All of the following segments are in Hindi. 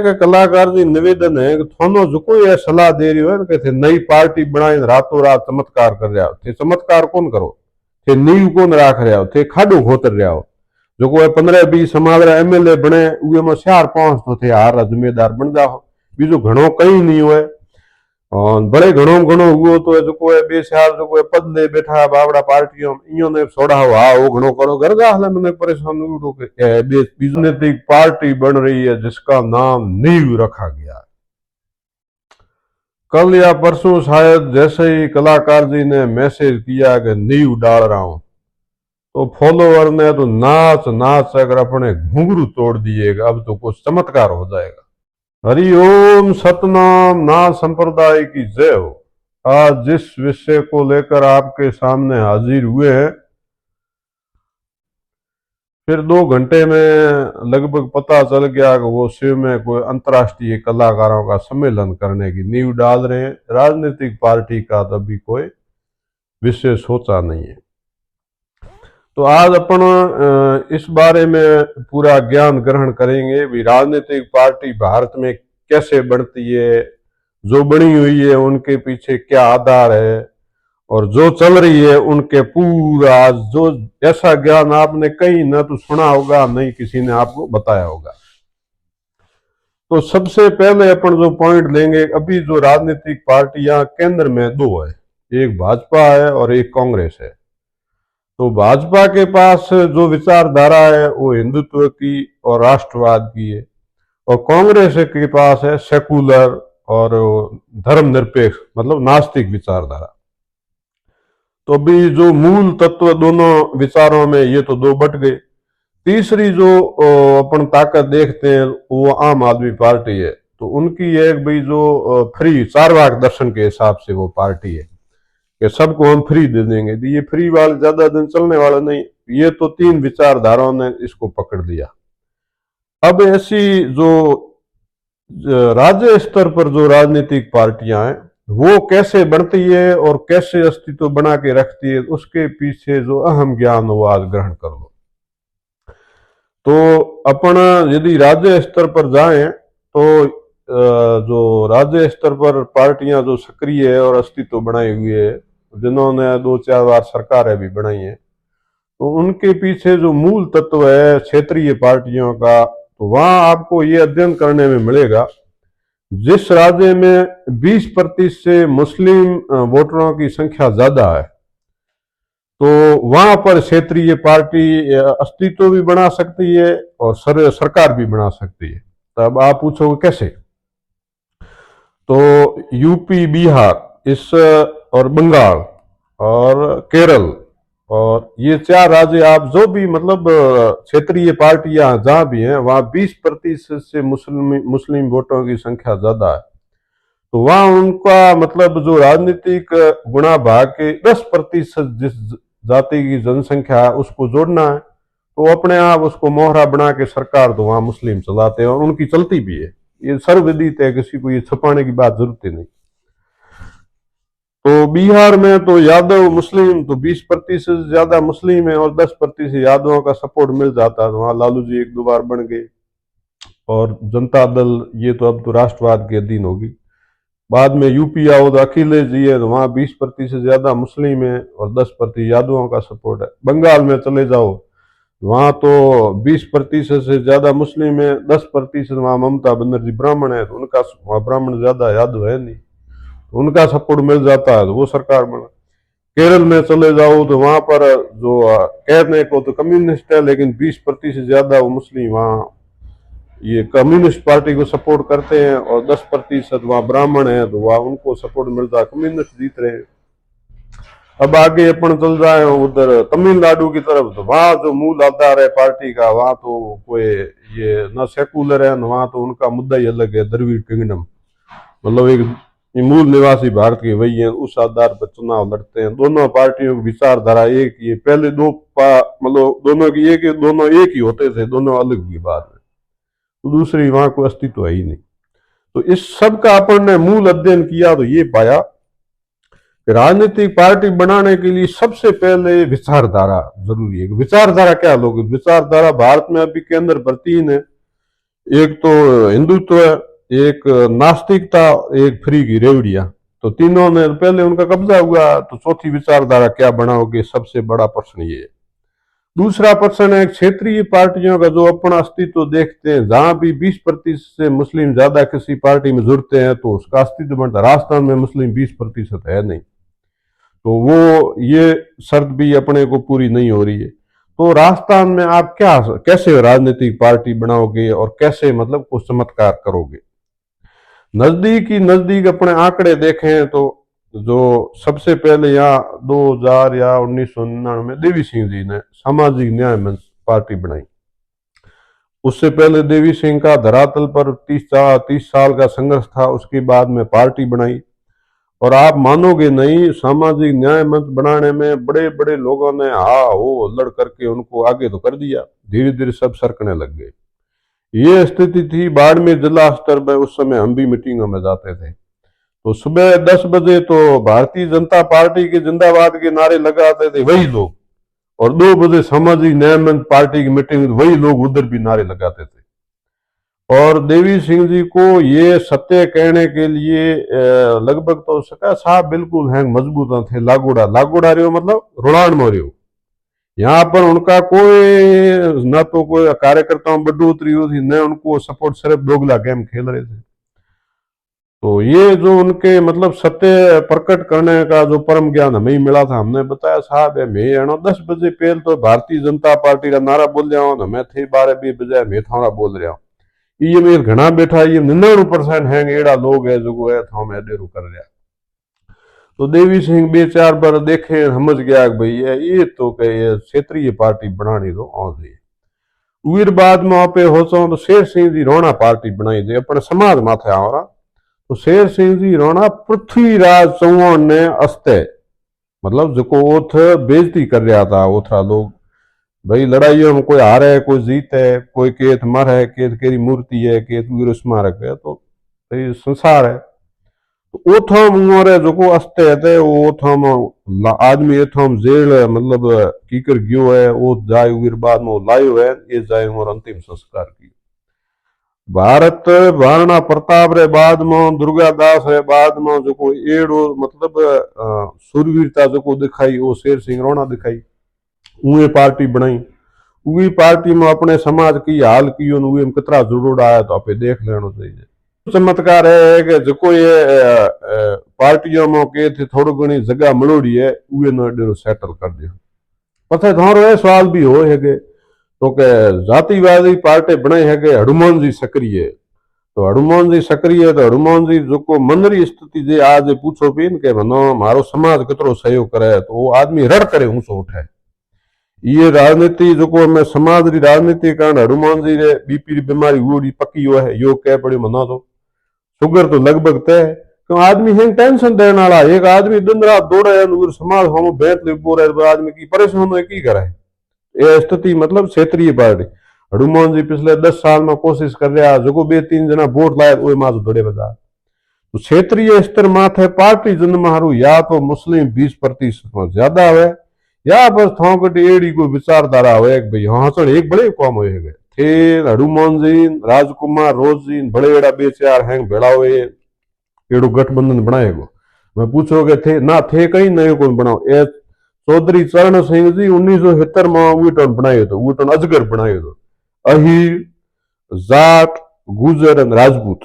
कि कलाकार जी निवेदन है कि थानो जो कोई सलाह दे रही हो ना कि नई पार्टी बनाए रातों रात चमत्कार कर रहा हो थे चमत्कार कौन करो थे नींव कौन राख रहा हो थे खाडो खोतर रहा हो जो कोई 15-20 हमारा एमएलए बने उहे में 4-5 तो थे हार जिम्मेदार बन जाओ बीजो घणो कई नहीं हुए और बड़े घणो घणो हुओ तो जो कोई बेसाल जो कोई पद ले बैठा बावड़ा पार्टियों इयो ने छोड़ा हुआ वो घणो करो घर जा हले मैंने परेशान उठो के राजनीतिक पार्टी बन रही है जिसका नाम नींव रखा गया। कल या परसों शायद जैसे ही कलाकार जी ने मैसेज किया कि नींव डाल रहा हूं तो फॉलोवर ने तो नाच नाच अगर अपने घुंघरू तोड़ दिएगा अब तो कुछ चमत्कार हो जाएगा। हरिओम सतनाम नाथ संप्रदाय की जय हो। आज जिस विषय को लेकर आपके सामने हाजिर हुए हैं फिर 2 घंटे में लगभग पता चल गया कि वो शिव में कोई अंतर्राष्ट्रीय कलाकारों का सम्मेलन करने की नींव डाल रहे हैं। राजनीतिक पार्टी का तो अभी कोई विषय सोचा नहीं है। तो आज अपन इस बारे में पूरा ज्ञान ग्रहण करेंगे भी राजनीतिक पार्टी भारत में कैसे बनती है, जो बनी हुई है उनके पीछे क्या आधार है और जो चल रही है उनके पूरा जो ऐसा ज्ञान आपने कहीं ना तो सुना होगा नहीं किसी ने आपको बताया होगा। तो सबसे पहले अपन जो पॉइंट लेंगे अभी जो राजनीतिक पार्टियां केंद्र में 2 है, एक भाजपा है और एक कांग्रेस है। तो भाजपा के पास जो विचारधारा है वो हिंदुत्व की और राष्ट्रवाद की है और कांग्रेस के पास है सेकुलर और धर्मनिरपेक्ष मतलब नास्तिक विचारधारा। तो अभी जो मूल तत्व दोनों विचारों में ये तो 2 बट गए। तीसरी जो अपन ताकत देखते हैं वो आम आदमी पार्टी है। तो उनकी एक भाई जो फ्री चारवाक दर्शन के हिसाब से वो पार्टी है कि सबको हम फ्री दे देंगे। तो ये फ्री वाला ज्यादा दिन चलने वाला नहीं। ये तो 3 विचारधाराओं ने इसको पकड़ लिया। अब ऐसी जो राज्य स्तर पर जो राजनीतिक पार्टियां हैं वो कैसे बढ़ती है और कैसे अस्तित्व बना के रखती है उसके पीछे जो अहम ज्ञान वो आज ग्रहण कर लो। तो अपन यदि राज्य स्तर पर जाएं तो जो राज्य स्तर पर पार्टियां जो सक्रिय है और अस्तित्व बनाई हुई है जिन्होंने 2-4 बार सरकारें भी बनाई है तो उनके पीछे जो मूल तत्व है क्षेत्रीय पार्टियों का तो वहां आपको ये अध्ययन करने में मिलेगा जिस राज्य में 20% से मुस्लिम वोटरों की संख्या ज्यादा है तो वहां पर क्षेत्रीय पार्टी अस्तित्व भी बना सकती है और सरकार भी बना सकती है। तब आप पूछोगे कैसे? तो यूपी बिहार इस और बंगाल और केरल और ये 4 राज्य आप जो भी मतलब क्षेत्रीय पार्टियां जहां भी हैं वहां 20% से मुस्लिम वोटों की संख्या ज्यादा है तो वहां उनका मतलब जो राजनीतिक गुणा भाग के 10% जिस जाति की जनसंख्या है उसको जोड़ना है तो अपने आप उसको मोहरा बना के सरकार तो वहां मुस्लिम चलाते हैं और उनकी चलती भी है। ये सर्वविदित है, किसी को ये छुपाने की बात जरूरत ही नहीं। तो बिहार में तो यादव मुस्लिम तो 20% से ज्यादा मुस्लिम है और 10% यादवों का सपोर्ट मिल जाता है। वहां लालू जी 1-2 बार बन गए और जनता दल ये तो अब तो राष्ट्रवाद के अधीन होगी। बाद में यूपी आओ तो अखिलेश जी है तो वहां 20% से ज्यादा मुस्लिम है और 10% यादवों का सपोर्ट है। बंगाल में चले जाओ वहां तो 20% से ज्यादा मुस्लिम है, 10% वहां ममता बनर्जी ब्राह्मण है तो उनका वहां ब्राह्मण ज्यादा यादव है नहीं उनका सपोर्ट मिल जाता है तो वो सरकार बना। केरल में चले जाओ तो वहां पर जो कहने को तो कम्युनिस्ट है लेकिन 20% से ज्यादा वो मुस्लिम वहां ये कम्युनिस्ट पार्टी को सपोर्ट करते हैं और 10% वहां ब्राह्मण है तो वहां उनको सपोर्ट मिलता है, कम्युनिस्ट जीत रहे हैं। अब आगे अपन चल जाए उधर तमिलनाडु की तरफ तो वहां जो मूल आधार है पार्टी का वहां तो कोई ये न सेकुलर है न वहां तो उनका मुद्दा ही अलग है, द्रविड़ किंगडम मतलब एक मूल निवासी भारत के वही है उस आधार पर चुनाव लड़ते हैं। दोनों पार्टियों की विचारधारा एक ही है। पहले मतलब दोनों की दोनों एक ही होते थे, दोनों अलग हुई बाद में तो दूसरी वहां कोई अस्तित्व है ही नहीं। तो इस सब का अपन ने मूल अध्ययन किया तो ये पाया कि राजनीतिक पार्टी बनाने के लिए सबसे पहले विचारधारा जरूरी है। विचारधारा क्या लोग, विचारधारा भारत में अभी केंद्र पर 3 है, एक तो हिंदुत्व, एक नास्तिकता, एक फ्री की रेवड़िया। तो तीनों ने पहले उनका कब्जा हुआ, तो चौथी विचारधारा क्या बनाओगे, सबसे बड़ा प्रश्न ये है। दूसरा प्रश्न है क्षेत्रीय पार्टियों का जो अपना अस्तित्व देखते हैं, जहां भी 20% से मुस्लिम ज्यादा किसी पार्टी में जुड़ते हैं तो उसका अस्तित्व बनता है। राजस्थान में मुस्लिम 20% है नहीं, तो वो ये शर्त भी अपने को पूरी नहीं हो रही है। तो राजस्थान में आप क्या कैसे राजनीतिक पार्टी बनाओगे और कैसे मतलब कुछ चमत्कार करोगे। नजदीक ही नजदीक अपने आंकड़े देखें तो जो सबसे पहले यहाँ 2000 या 1999 देवी सिंह जी ने सामाजिक न्याय मंच पार्टी बनाई। उससे पहले देवी सिंह का धरातल पर 30 साल का संघर्ष था, उसके बाद में पार्टी बनाई। और आप मानोगे नहीं, सामाजिक न्याय मंच बनाने में बड़े बड़े लोगों ने हा हो लड़ करके उनको आगे तो कर दिया, धीरे धीरे सब सरकने लग गए। ये स्थिति थी बाड़मेर जिला स्तर पर। उस समय हम भी मीटिंगों में जाते थे, तो सुबह 10 बजे तो भारतीय जनता पार्टी के जिंदाबाद के नारे लगाते थे वही लोग, और 2 बजे सामाजिक न्याय मंच पार्टी की मीटिंग में वही लोग उधर भी नारे लगाते थे। और देवी सिंह जी को ये सत्य कहने के लिए लगभग तो सका साहब बिल्कुल हैं मजबूत थे। लागूड़ा लागूड़ा रहे हो मतलब रुड़ान में रहे हो। यहाँ पर उनका कोई न तो कोई कार्यकर्ताओं में बढ़ोतरी होती, न उनको सपोर्ट, सिर्फ दोगला गेम खेल रहे थे। तो ये जो उनके मतलब सत्य प्रकट करने का जो परम ज्ञान हमें मिला था, हमने बताया साहब मैं 10 बजे पहले तो भारतीय जनता पार्टी का नारा बोल रहा हूँ, मैं थे 12-20 बजे मैं थाना बोल रहा हूँ। ये मेरे घना बैठा ये 99% है एड़ा लोग है जो है था मैं डेरू कर रहा। तो देवी सिंह 2-4 बार देखे, समझ गया कि भाई ये तो कहे क्षेत्रीय पार्टी बनानी तो आती है। उर बाद में आप हो तो शेर सिंह जी रोना पार्टी बनाई दे अपने समाज माथे आवरा। तो शेर सिंह जी रोना पृथ्वीराज चौहान ने अस्ते मतलब जो ओथ बेइज्जती कर रहा था ओथरा लोग, भाई लड़ाइयों में कोई हार है कोई जीत है, कोई केत मर है, केत केरी मूर्ति है, केत वीर स्मारक है, तो ये संसार है। तो ओथम उमरे जो को अस्ते है ओथम आदमी एथम जेल मतलब कीकर गयो है, वो जाय वीर बाद में लायो है, ये जाय और अंतिम संस्कार की। भारत महाराणा प्रताप रे बाद में दुर्गादास रे बाद में जो को एड़ो मतलब सूरवीरता जो को दिखाई वो शेर सिंह रोना दिखाई। उहे पार्टी बनाई, उही पार्टी में अपने समाज की हाल की उहे में कितना जुड़ोड़ा है तो आप देख लेना चाहिए। चमत्कार है कि जो ये पार्टियों में के थे थोड़ी घनी जगह मिलोड़ी है उहे न सेटल कर दियो। पता थारो ये सवाल भी हो है कि तो के जातिवादी पार्टी बनाई है कि हनुमान जी सक्रिय है। तो हनुमान जी सक्रिय है तो हनुमान जी जो को मनरी स्थिति जे आज पूछो भी के मनो मारो समाज कितरो सहयोग करे तो वो आदमी रड़ करे ऊंचो उठे। ये राजनीति जो को मैं समाज री राजनीति कारण हनुमान जी रे बीपी री बीमारी हुई पक्की हो है यो कह पड़ी मना तो शुगर तो लगभग तय है। क्यों आदमी है टेंशन देने वाला, एक आदमी दिन रात दौड़े समाज हम बैठ ले बोरे आदमी की परेशान हो की करे ये स्थिति मतलब क्षेत्रीय पार्टी। हनुमान जी पिछले 10 साल में कोशिश कर रहा जो 2-3 जना वोट लाए वो माज दौड़े बाजार। तो क्षेत्रीय स्तर माथे पार्टी जन्म हारू या तो मुस्लिम 20% ज्यादा हुए या बस थोक एड़ी कोई विचारधारा हो भाई हाँ चल एक बड़े कौम हो गए थे। हनुमान जी राजकुमार रोज जी बड़े एड़ा 2-4 हैं भेड़ा हुए एड़ो गठबंधन बनाएगो। मैं पूछोगे थे ना थे कहीं नहीं कौन बनाओ ए चौधरी चरण सिंह जी 1970 में उटन बनायो तो उटन अजगर बनायो तो अहीर जाट गुजर राजपूत।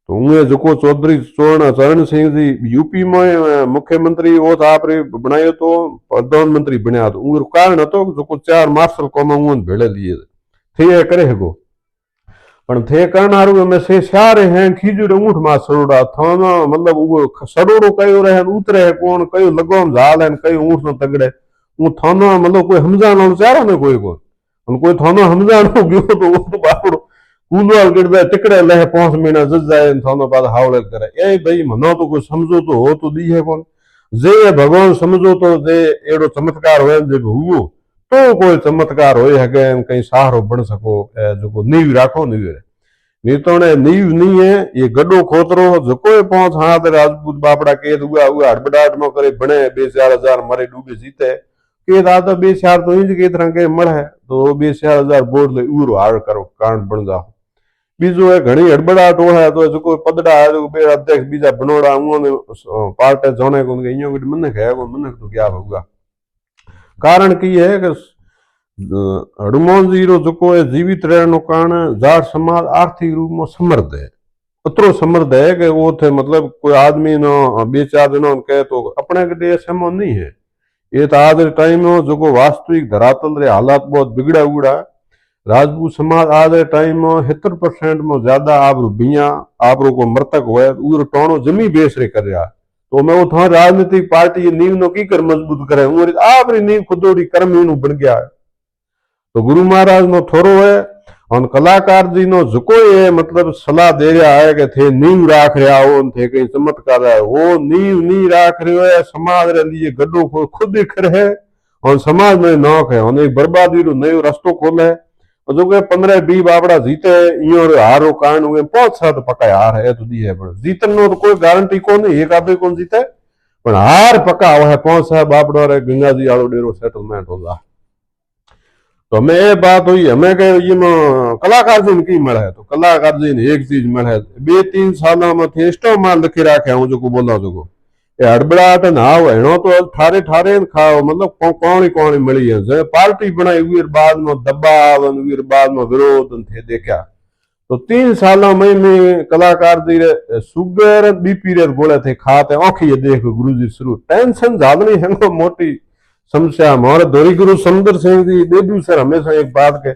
तो उन्हें जो चौधरी चरण सिंह जी यूपी में मुख्यमंत्री वो था आप बनायो तो प्रधानमंत्री बनया तो उन कारण तो जो 4 मार्शल कौम भेड़े लिए थे करे है को पण थे करनारू में से सारे हैं खीजूर ऊंट मा सरोड़ा थाना मतलब वो सरोड़ो कयो रहे उतरे है कौन कयो लगोम झाल है कयो ऊंट न तगड़े वो थाना मतलब कोई हमजानो चारो ने कोई थाना हमजानो गयो तो वो तो बापड़ो कूलवाल गिरदा टिकड़े ले 5 महीना जज जाए थाना बाद हावले करे ए भाई मनो तो कोई समझो तो हो तो दी है कौन जे भगवान समझो तो जे एड़ो चमत्कार होए जे हुओ तो कोई चमत्कार होए है कहीं सहारो बन सको जो नींव राखो नींव नहीं तो नींव नहीं है ये गड्ढो खोतरो जो कोई 5 हाथ राजपूत बापड़ा के हुआ हुआ हड़बड़ाहट में करे बने 2-4 हजार मरे डूबे जीते के दादा 2-4 तो इंज के तरह के मर है तो 2-4 हजार बोल ले उरो हार करो कारण बन जाओ। बीजो है घणी हड़बड़ाहट है तो जो पदड़ा है जो बे अध्यक्ष बीजा बनोड़ा उन्होंने पार्टी जोने को इं मनक है मनक तो क्या होगा। कारण की है कि हनुमान जी रो जो है जीवित रहने कारण जाट समाज आर्थिक रूप में समृद्ध है, उतरो समृद्ध है कि वो थे मतलब कोई आदमी न बे चार दिन कहे तो अपने के लिए समो नहीं है। ये तो आज टाइम में जो वास्तविक धरातल रे हालात बहुत बिगड़ा उगड़ा। राजपूत समाज आज टाइम में 70% में ज्यादा आप बिया आप को मृतक हुए उर टोनो जमी बेच रे कर रहा। तो मैं वो था राजनीतिक पार्टी नींव नो की कर मजबूत करे आप नींव खुदोड़ी कर्मी नु बन गया है। तो गुरु महाराज नो थोरो है और कलाकार जी नो जुको ये मतलब सलाह दे रहा है कि थे नींव राख रहा हो थे कहीं चमत्कार है वो नींव नहीं राख रहे है समाज रे लिए गड्ढो को खुद ही खड़े है और समाज में नौक है और बर्बादी रो नयो रास्तो खोले और जो 15-20 बाबड़ा जीते इो हारो कारण हुए 5-7 पक्का हार है तो दी है पर जीतन नो तो कोई गारंटी कौन है एक आधे कौन जीते पर हार पक्का हुआ है 5-7 बाबड़ा रे गंगा जी आलो डेरो सेटलमेंट होला। तो हमें ये बात हुई हमें कहे ये कलाकार जी ने की मिला है तो कलाकार जी ने एक चीज मिला है 2-3 साल में थे स्टो माल रखी रखे हूँ जो बोला जो हड़बड़ाहट ना हेणो तो ठारे ठारे खाओ मतलब कौन मिली है पार्टी बनाई हुई बाद में दबाव बाद में विरोध थे देखा। तो 3 साल में कलाकार जी रे शुगर बीपी रे गोले थे खाते औखी देख गुरु जी शुरू टेंशन ज्यादा नहीं है मोटी समस्या। हमारे धोरी गुरु समुद्र सिंह जी देदू सर हमेशा एक बात के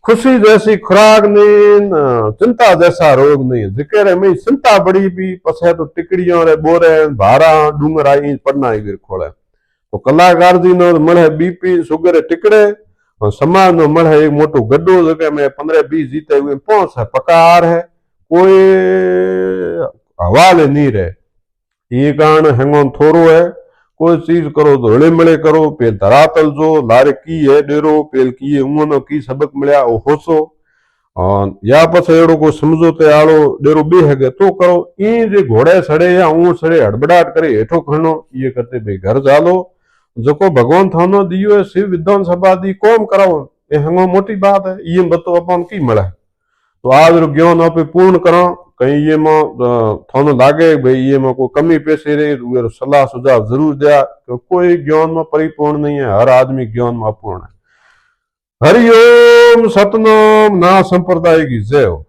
खुशी जैसी खुराक नहीं चिंता जैसा रोग नहीं जिक्र में चिंता बड़ी भी पसे तो टिकड़ियों रे बोरे भारा डूंगर आई पड़ना ही गिर खोले। तो कलाकार जी नो मढ़े बीपी शुगर टिकड़े और समाज नो मढ़े एक मोटो गड्ढो जगह में 15-20 जीते हुए पहुंच है पकार है कोई हवाले नहीं रहे। ये कारण हेंगोन थोरो है कोई चीज करो तो हड़े मिले करो पेल धरातल जो लारे की है डेरो पेल की है उन्होंने की सबक मिलया वो होसो और या पस एड़ो को समझोते आलो डेरो बे है तो करो ये जे घोड़े सड़े या ऊंट सड़े हड़बड़ाहट करे हेठो खड़नो ये करते भाई घर जालो जो को भगवान थानो दियो है शिव विधानसभा दी कौम कराओ ये हंगो मोटी बात है ये बतो अपन की मिला। तो आज रो ज्ञान आप पूर्ण करो कहीं ये थानो लागे भाई ये कोई कमी पैसे रे सलाह सुझाव जरूर दिया तो कोई ज्ञान में परिपूर्ण नहीं है हर आदमी ज्ञान में अपूर्ण है। हरिओम सतनाम ना संप्रदाय की जय हो।